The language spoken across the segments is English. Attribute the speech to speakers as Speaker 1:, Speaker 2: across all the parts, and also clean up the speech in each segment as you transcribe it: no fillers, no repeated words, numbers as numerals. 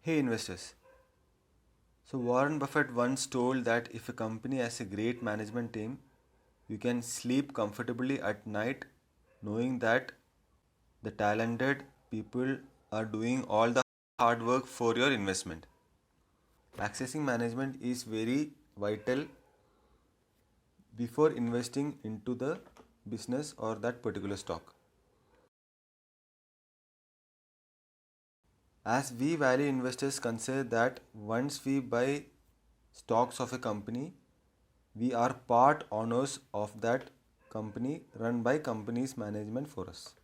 Speaker 1: Hey investors. So Warren Buffett once told that if a company has a great management team, you can sleep comfortably at night knowing that the talented people are doing all the hard work for your investment. Accessing management is very vital before investing into the business or that particular stock. As we value investors consider that once we buy stocks of a company, we are part owners of that company run by company's management for us.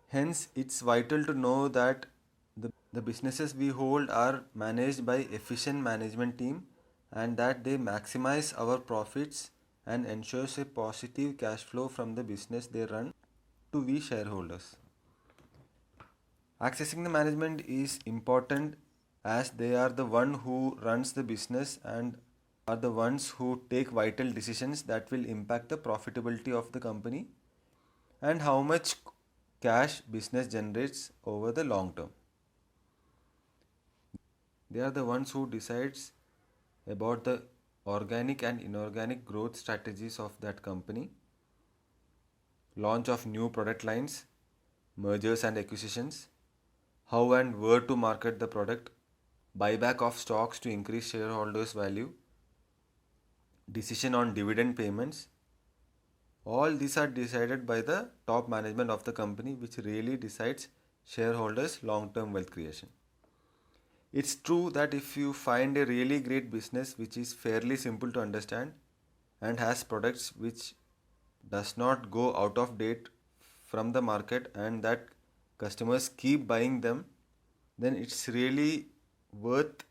Speaker 1: Hence, it's vital to know that the businesses we hold are managed by efficient management team and that they maximize our profits and ensures a positive cash flow from the business they run to we shareholders. Accessing the management is important as they are the one who runs the business and are the ones who take vital decisions that will impact the profitability of the company and how much cash business generates over the long term. They are the ones who decides about the organic and inorganic growth strategies of that company, launch of new product lines, mergers and acquisitions, how and where to market the product, buyback of stocks to increase shareholders' value, decision on dividend payments. All these are decided by the top management of the company, which really decides shareholders' long term wealth creation. It's true that if you find a really great business which is fairly simple to understand and has products which does not go out of date from the market and that customers keep buying them, then it's really worth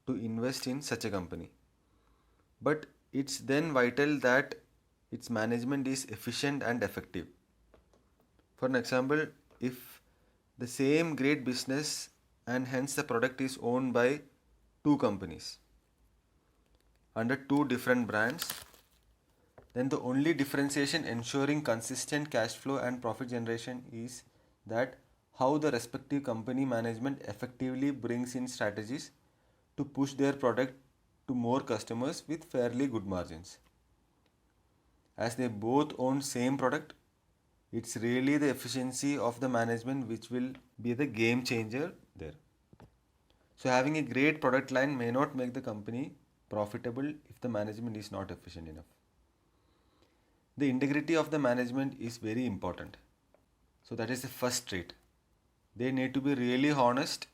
Speaker 1: to invest in such a company. But it's then vital that its management is efficient and effective. For an example, if the same great business and hence the product is owned by two companies under two different brands, then the only differentiation ensuring consistent cash flow and profit generation is that how the respective company management effectively brings in strategies to push their product to more customers with fairly good margins. As they both own same product, it's really the efficiency of the management which will be the game changer there. So having a great product line may not make the company profitable if the management is not efficient enough. The integrity of the management is very important. So that is the first trait. They need to be really honest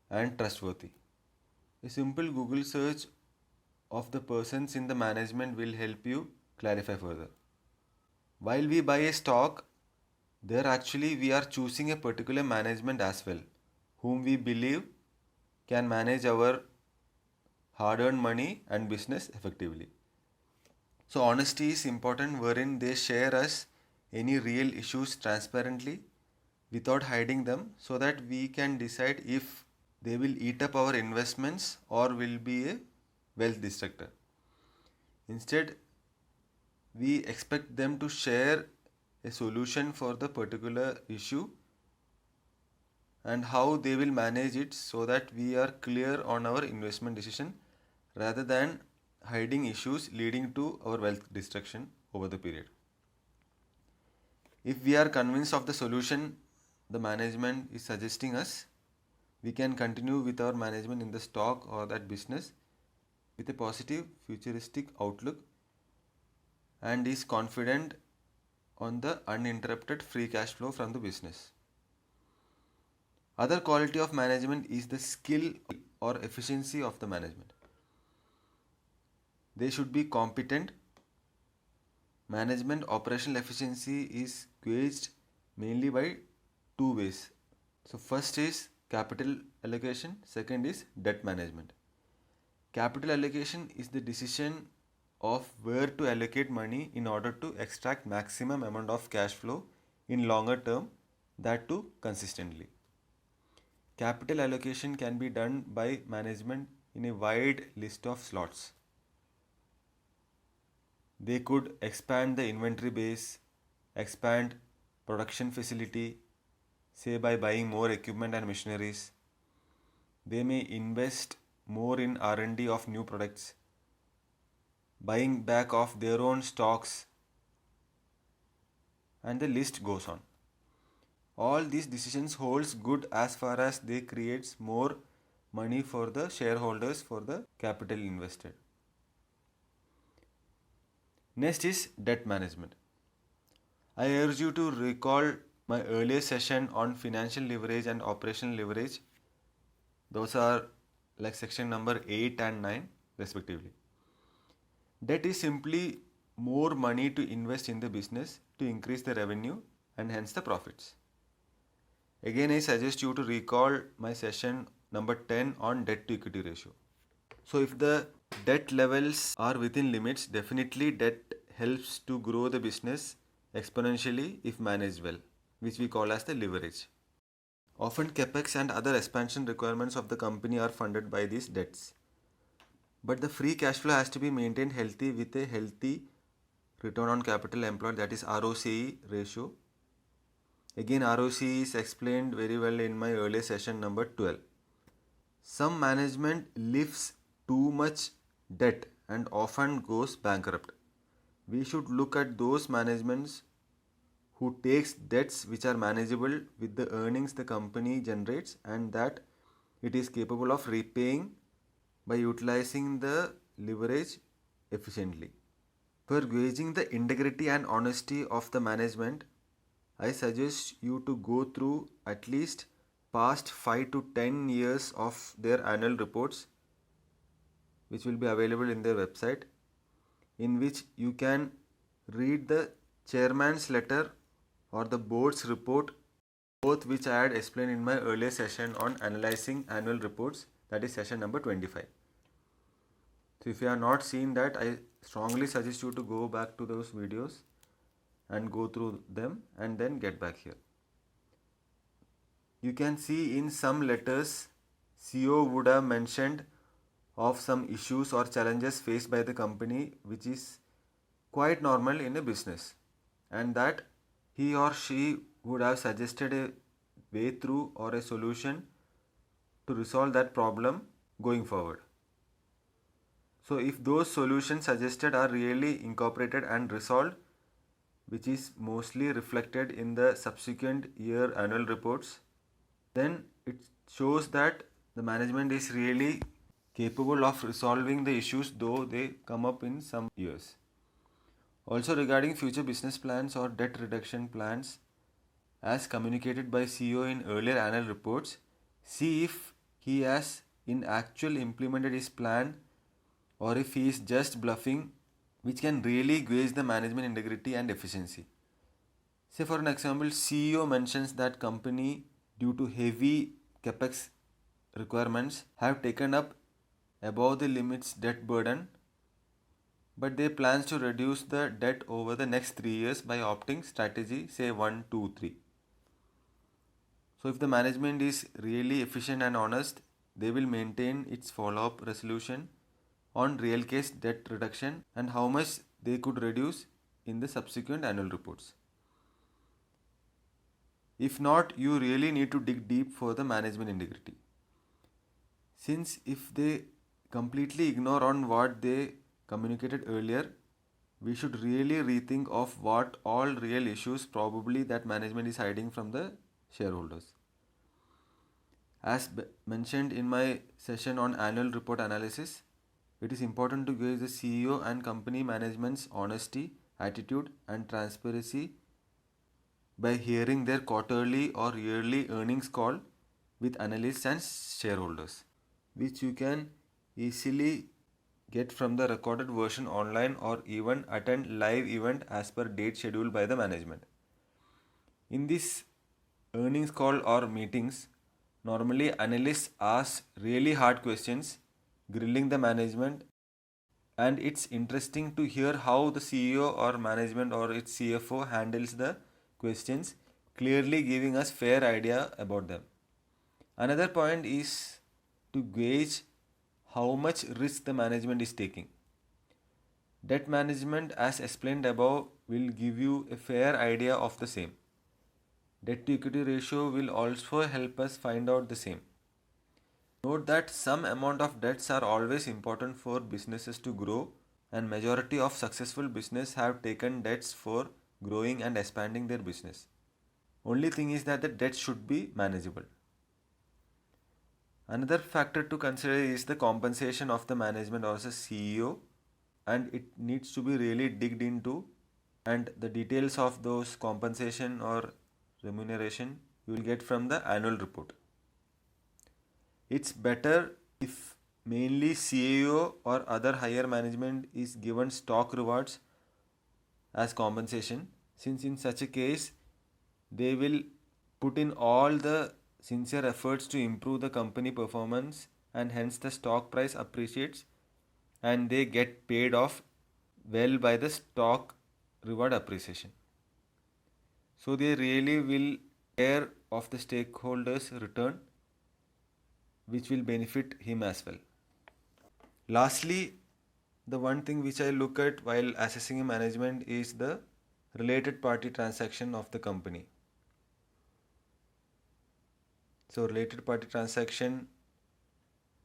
Speaker 1: and trustworthy. A simple Google search of the persons in the management will help you clarify further. While we buy a stock, there actually we are choosing a particular management as well, whom we believe can manage our hard earned money and business effectively. So, honesty is important, wherein they share us any real issues transparently without hiding them so that we can decide if they will eat up our investments or will be a wealth destructor. Instead, we expect them to share a solution for the particular issue and how they will manage it so that we are clear on our investment decision rather than hiding issues leading to our wealth destruction over the period. If we are convinced of the solution the management is suggesting us, we can continue with our management in the stock or that business with a positive futuristic outlook and is confident on the uninterrupted free cash flow from the business. Other quality of management is the skill or efficiency of the management. They should be competent. Management operational efficiency is gauged mainly by two ways. So first is capital allocation, second is debt management. Capital allocation is the decision of where to allocate money in order to extract maximum amount of cash flow in longer term, that too consistently. Capital allocation can be done by management in a wide list of slots. They could expand the inventory base, expand production facility, say by buying more equipment and machineries. They may invest more in R&D of new products, buying back of their own stocks, and the list goes on. All these decisions holds good as far as they creates more money for the shareholders for the capital invested. Next is debt management. I urge you to recall my earlier session on financial leverage and operational leverage. Those are like section number 8 and 9 respectively. Debt is simply more money to invest in the business to increase the revenue and hence the profits. Again, I suggest you to recall my session number 10 on debt to equity ratio. So if the debt levels are within limits, definitely debt helps to grow the business exponentially if managed well, which we call as the leverage. Often capex and other expansion requirements of the company are funded by these debts. But the free cash flow has to be maintained healthy with a healthy return on capital employed, that is ROCE ratio. Again, ROCE is explained very well in my earlier session number 12. Some management lifts too much debt and often goes bankrupt. We should look at those managements who takes debts which are manageable with the earnings the company generates and that it is capable of repaying by utilizing the leverage efficiently. For gauging the integrity and honesty of the management, I suggest you to go through at least past 5 to 10 years of their annual reports, which will be available in their website, in which you can read the chairman's letter or the board's report, both which I had explained in my earlier session on analyzing annual reports, that is session number 25. So if you have not seen that, I strongly suggest you to go back to those videos and go through them and then get back here. You can see in some letters, CEO would have mentioned of some issues or challenges faced by the company, which is quite normal in a business, and that he or she would have suggested a way through or a solution to resolve that problem going forward. So if those solutions suggested are really incorporated and resolved, which is mostly reflected in the subsequent year annual reports, then it shows that the management is really capable of resolving the issues, though they come up in some years. Also, regarding future business plans or debt reduction plans, as communicated by CEO in earlier annual reports, see if he has in actual implemented his plan or if he is just bluffing, which can really gauge the management integrity and efficiency. Say for an example, CEO mentions that company due to heavy capex requirements have taken up above the limits debt burden, but they plans to reduce the debt over the next 3 years by opting strategy say 1, 2, 3. So if the management is really efficient and honest, they will maintain its follow-up resolution on real case debt reduction and how much they could reduce in the subsequent annual reports. If not, you really need to dig deep for the management integrity. Since if they completely ignore on what they communicated earlier, we should really rethink of what all real issues probably that management is hiding from the shareholders. As mentioned in my session on annual report analysis, it is important to gauge the CEO and company management's honesty, attitude, and transparency by hearing their quarterly or yearly earnings call with analysts and shareholders, which you can easily get from the recorded version online or even attend live event as per date scheduled by the management. In this earnings call or meetings, normally analysts ask really hard questions, grilling the management, and it's interesting to hear how the CEO or management or its CFO handles the questions, clearly giving us fair idea about them. Another point is to gauge how much risk the management is taking. Debt management, as explained above, will give you a fair idea of the same. Debt to equity ratio will also help us find out the same. Note that some amount of debts are always important for businesses to grow, and majority of successful business have taken debts for growing and expanding their business. Only thing is that the debt should be manageable. Another factor to consider is the compensation of the management or the CEO, and it needs to be really digged into, and the details of those compensation or remuneration you will get from the annual report. It's better if mainly CEO or other higher management is given stock rewards as compensation, since in such a case they will put in all the sincere efforts to improve the company performance, and hence the stock price appreciates and they get paid off well by the stock reward appreciation. So they really will care of the stakeholders' return, which will benefit him as well. Lastly, the one thing which I look at while assessing a management is the related party transaction of the company. So related party transaction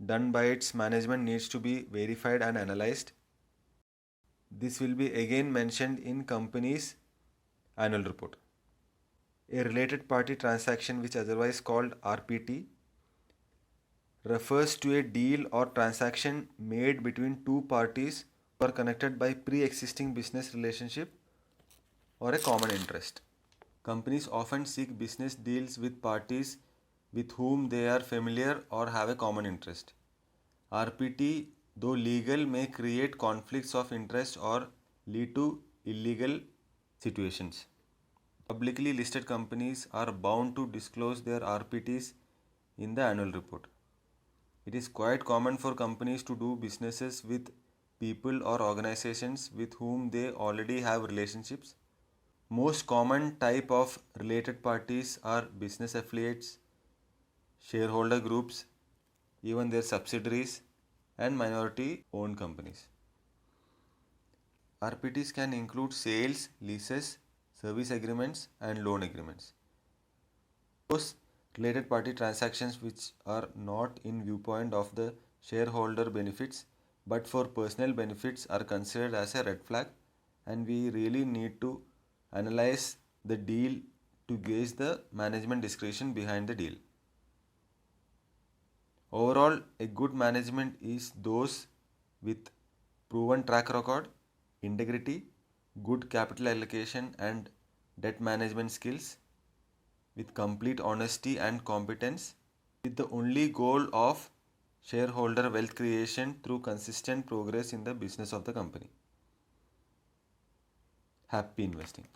Speaker 1: done by its management needs to be verified and analyzed. This will be again mentioned in company's annual report. A related party transaction, which otherwise called RPT, refers to a deal or transaction made between two parties who are connected by pre-existing business relationship or a common interest. Companies often seek business deals with parties with whom they are familiar or have a common interest. RPT, though legal, may create conflicts of interest or lead to illegal situations. Publicly listed companies are bound to disclose their RPTs in the annual report. It is quite common for companies to do businesses with people or organizations with whom they already have relationships. Most common type of related parties are business affiliates, shareholder groups, even their subsidiaries, and minority owned companies. RPTs can include sales, leases, service agreements, and loan agreements. Those related party transactions which are not in viewpoint of the shareholder benefits but for personal benefits are considered as a red flag, and we really need to analyze the deal to gauge the management discretion behind the deal. Overall, a good management is those with proven track record, integrity, good capital allocation, and debt management skills, with complete honesty and competence, with the only goal of shareholder wealth creation through consistent progress in the business of the company. Happy investing.